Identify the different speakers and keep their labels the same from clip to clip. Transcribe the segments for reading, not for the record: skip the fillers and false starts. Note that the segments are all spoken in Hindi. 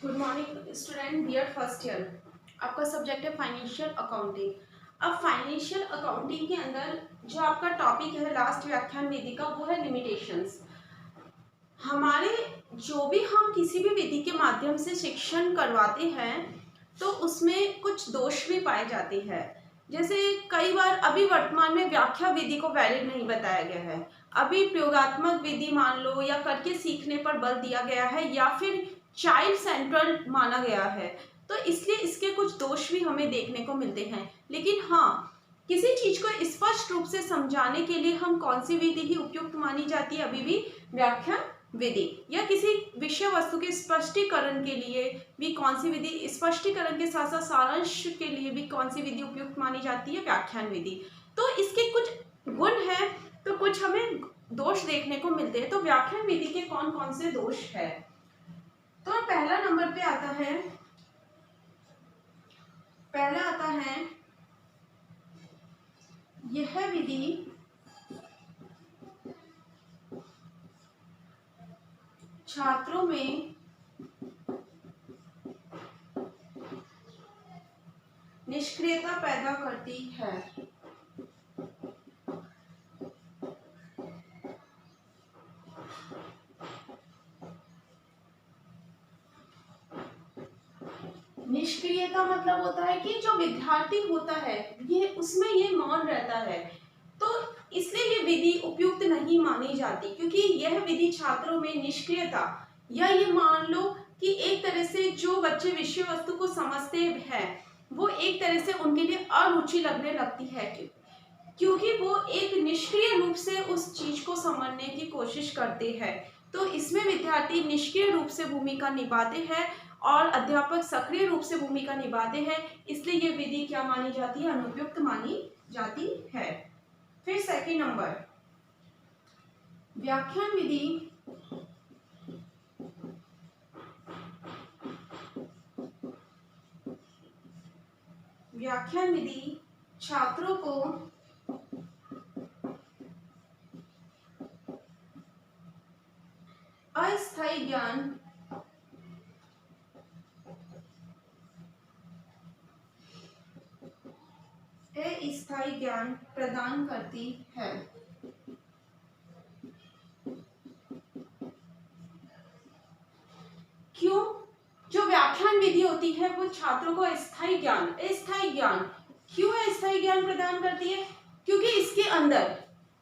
Speaker 1: Good morning student, B Ed first year. आपका सब्जेक्ट है फाइनेंशियल अकाउंटिंग। अब फाइनेंशियल अकाउंटिंग के अंदर जो आपका टॉपिक है लास्ट व्याख्यान विधि का, वो है लिमिटेशंस। हमारे जो भी हम किसी भी विधि के माध्यम से शिक्षण करवाते हैं तो उसमें कुछ दोष भी पाए जाते हैं। जैसे कई बार अभी वर्तमान में व्याख्या विधि को वैलिड नहीं बताया गया है। अभी प्रयोगात्मक विधि मान लो, या करके सीखने पर बल दिया गया है, या फिर चाइल्ड सेंट्रल माना गया है। तो इसलिए इसके कुछ दोष भी हमें देखने को मिलते हैं। लेकिन हाँ, किसी चीज को स्पष्ट रूप से समझाने के लिए हम कौन सी विधि ही उपयुक्त मानी जाती है? अभी भी व्याख्या विधि। या किसी विषय वस्तु के स्पष्टीकरण के लिए भी कौन सी विधि, स्पष्टीकरण के साथ साथ सारांश के लिए भी कौन सी विधि उपयुक्त मानी जाती है? व्याख्यान विधि। तो इसके कुछ गुण है तो कुछ हमें दोष देखने को मिलते हैं। तो व्याख्यान विधि के कौन कौन से दोष है? तो पहला नंबर पे आता है, यह विधि छात्रों में निष्क्रियता पैदा करती है। निष्क्रियता मतलब होता है कि जो विद्यार्थी होता है ये उसमें ये मौन रहता है, तो इसलिए ये विधि उपयुक्त नहीं मानी जाती, क्योंकि यह विधि छात्रों में निष्क्रियता, या ये मान लो कि एक तरह से जो बच्चे विषय वस्तु को समझते हैं वो एक तरह से उनके लिए अरुचि लगने लगती है, क्योंकि वो एक निष्क्रिय रूप से उस चीज को समझने की कोशिश करते हैं। तो इसमें विद्यार्थी निष्क्रिय रूप से भूमिका निभाते हैं और अध्यापक सक्रिय रूप से भूमिका निभाते हैं, इसलिए ये विधि क्या मानी जाती है? अनुपयुक्त मानी जाती है। फिर सेकंड नंबर, व्याख्यान विधि छात्रों को अस्थायी ज्ञान प्रदान करती है। क्यों? जो व्याख्यान विधि होती है वो छात्रों को अस्थायी ज्ञान क्यों अस्थायी ज्ञान प्रदान करती है? क्योंकि इसके अंदर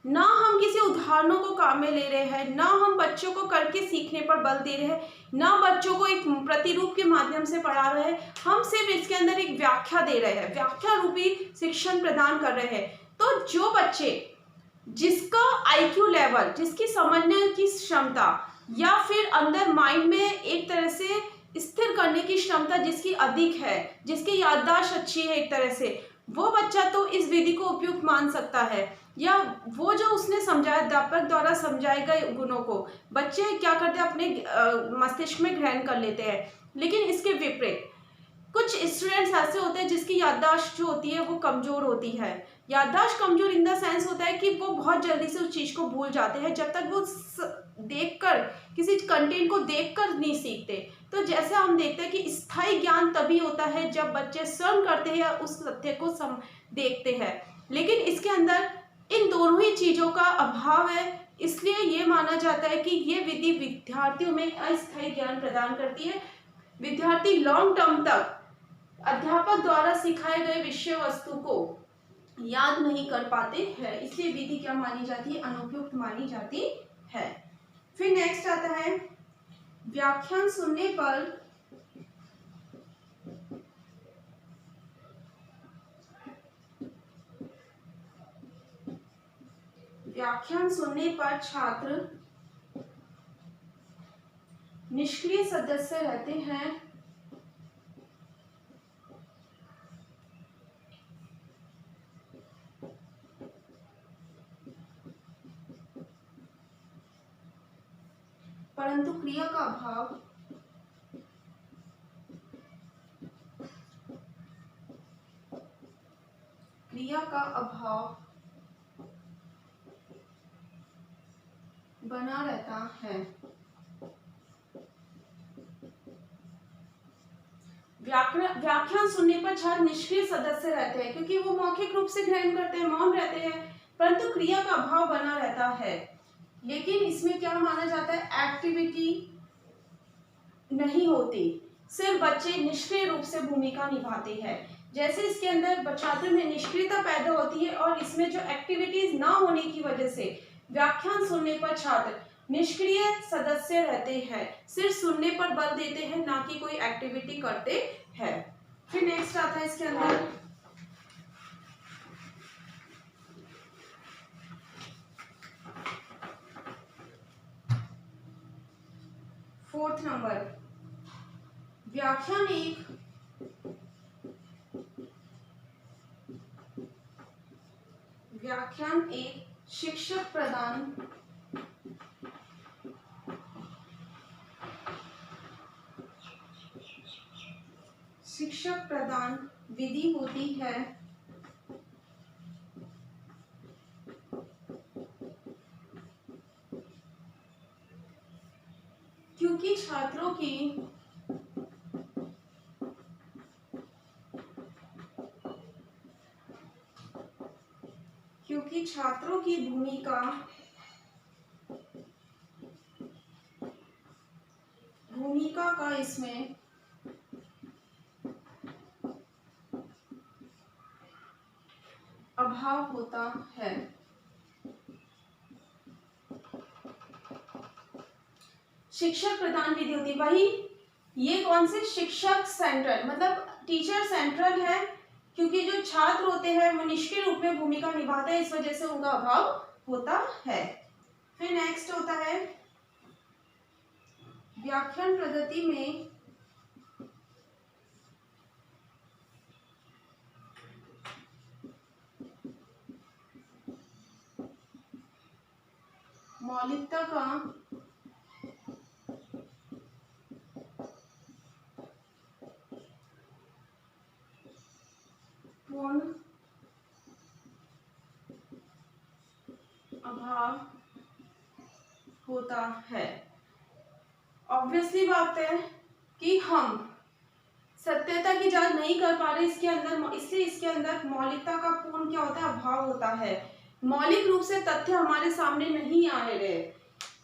Speaker 1: ना हम किसी उदाहरणों को काम में ले रहे हैं, ना हम बच्चों को करके सीखने पर बल दे रहे हैं, ना बच्चों को एक प्रतिरूप के माध्यम से पढ़ा रहे हैं। हम सिर्फ इसके अंदर एक व्याख्या दे रहे हैं, व्याख्या रूपी शिक्षण प्रदान कर रहे हैं। तो जो बच्चे, जिसका आईक्यू लेवल, जिसकी समझने की क्षमता या फिर अंदर माइंड में एक तरह से स्थिर करने की क्षमता जिसकी अधिक है, जिसकी याददाश्त अच्छी है एक तरह से, वो बच्चा तो इस विधि को उपयुक्त मान सकता है। या वो जो उसने समझाया, अध्यापक द्वारा समझाए गए गुणों को बच्चे क्या करते हैं? अपने मस्तिष्क में ग्रहण कर लेते हैं। लेकिन इसके विपरीत कुछ स्टूडेंट्स ऐसे होते हैं जिसकी याददाश्त जो होती है वो कमजोर होती है। याददाश्त कमजोर इन द सेंस होता है कि वो बहुत जल्दी से उस चीज को भूल जाते हैं, जब तक वो देखकर, किसी कंटेंट को देखकर नहीं सीखते। तो जैसे हम देखते हैं कि स्थायी ज्ञान तभी होता है जब बच्चे श्रवण करते हैं या उस तथ्य को देखते हैं। लेकिन इसके अंदर इन दोनों ही चीजों का अभाव है, इसलिए ये माना जाता है कि ये विधि विद्यार्थियों में अस्थायी ज्ञान प्रदान करती है। विद्यार्थी लॉन्ग टर्म तक अध्यापक द्वारा सिखाए गए विषय वस्तु को याद नहीं कर पाते हैं, इसलिए विधि क्या मानी जाती है? अनुपयुक्त मानी जाती है। फिर नेक्स्ट आता है, व्याख्यान सुनने पर छात्र निष्क्रिय सदस्य रहते हैं। परंतु क्रिया का अभाव बना रहता है। व्याख्यान सुनने पर छात्र निष्क्रिय सदस्य रहते हैं क्योंकि वो मौखिक रूप से ग्रहण करते हैं, मौन रहते हैं, परंतु क्रिया का अभाव बना रहता है। लेकिन इसमें क्या माना जाता है, एक्टिविटी नहीं होती, सिर्फ बच्चे निष्क्रिय रूप से भूमिका निभाते हैं। जैसे इसके अंदर छात्र में निष्क्रियता पैदा होती है और इसमें जो एक्टिविटीज ना होने की वजह से व्याख्यान सुनने पर छात्र निष्क्रिय सदस्य रहते हैं, सिर्फ सुनने पर बल देते हैं, ना कि कोई एक्टिविटी करते हैं। फिर नेक्स्ट आता है इसके अंदर फोर्थ नंबर, व्याख्यान एक शिक्षक प्रदान विधि होती है क्योंकि छात्रों की भूमिका का इसमें अभाव होता है। शिक्षक प्रधान विधि होती, वही ये कौन से, शिक्षक सेंट्रल, मतलब टीचर सेंट्रल है, क्योंकि जो छात्र होते हैं वो निष्क्रिय रूप में भूमिका निभाते हैं, इस वजह से उनका अभाव होता है। फिर नेक्स्ट होता है व्याख्यान पद्धति में मौलिकता का पूर्ण अभाव होता है। ऑब्वियसली बात है कि हम सत्यता की जांच नहीं कर पा रहे इसके अंदर, इसलिए इसके अंदर मौलिकता का पूर्ण क्या होता है, अभाव होता है। मौलिक रूप से तथ्य हमारे सामने नहीं आ रहे,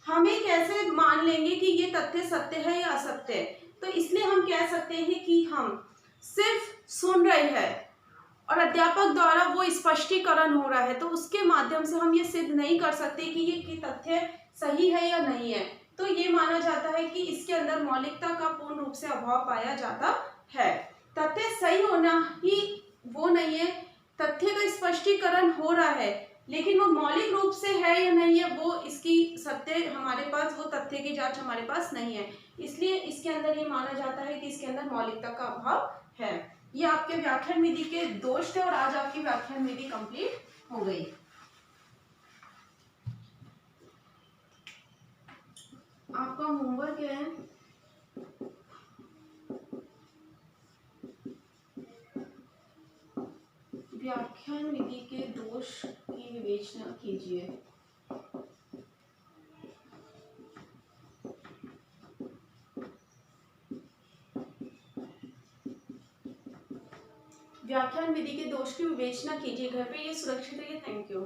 Speaker 1: हम ये कैसे मान लेंगे कि ये तथ्य सत्य है या असत्य है। तो इसलिए हम कह सकते हैं कि हम सिर्फ सुन रहे हैं और अध्यापक द्वारा वो स्पष्टीकरण हो रहा है, तो उसके माध्यम से हम ये सिद्ध नहीं कर सकते कि ये तथ्य सही है या नहीं है। तो ये माना जाता है कि इसके अंदर मौलिकता का पूर्ण रूप से अभाव पाया जाता है। तथ्य सही होना ही वो नहीं है, तथ्य का स्पष्टीकरण हो रहा है, लेकिन वो मौलिक रूप से है या नहीं है, वो इसकी सत्य हमारे पास, वो तथ्य की जांच हमारे पास नहीं है, इसलिए इसके अंदर ये माना जाता है कि इसके अंदर मौलिकता का अभाव है। ये आपके व्याख्यान विधि के दोष थे और आज आपकी व्याख्यान विधि कंप्लीट हो गई। आपका होमवर्क है व्याख्यान विधि के दोष की विवेचना कीजिए। व्याख्यान विधि के दोष की विवेचना कीजिए, घर पे ये सुरक्षित रहिए। Thank you.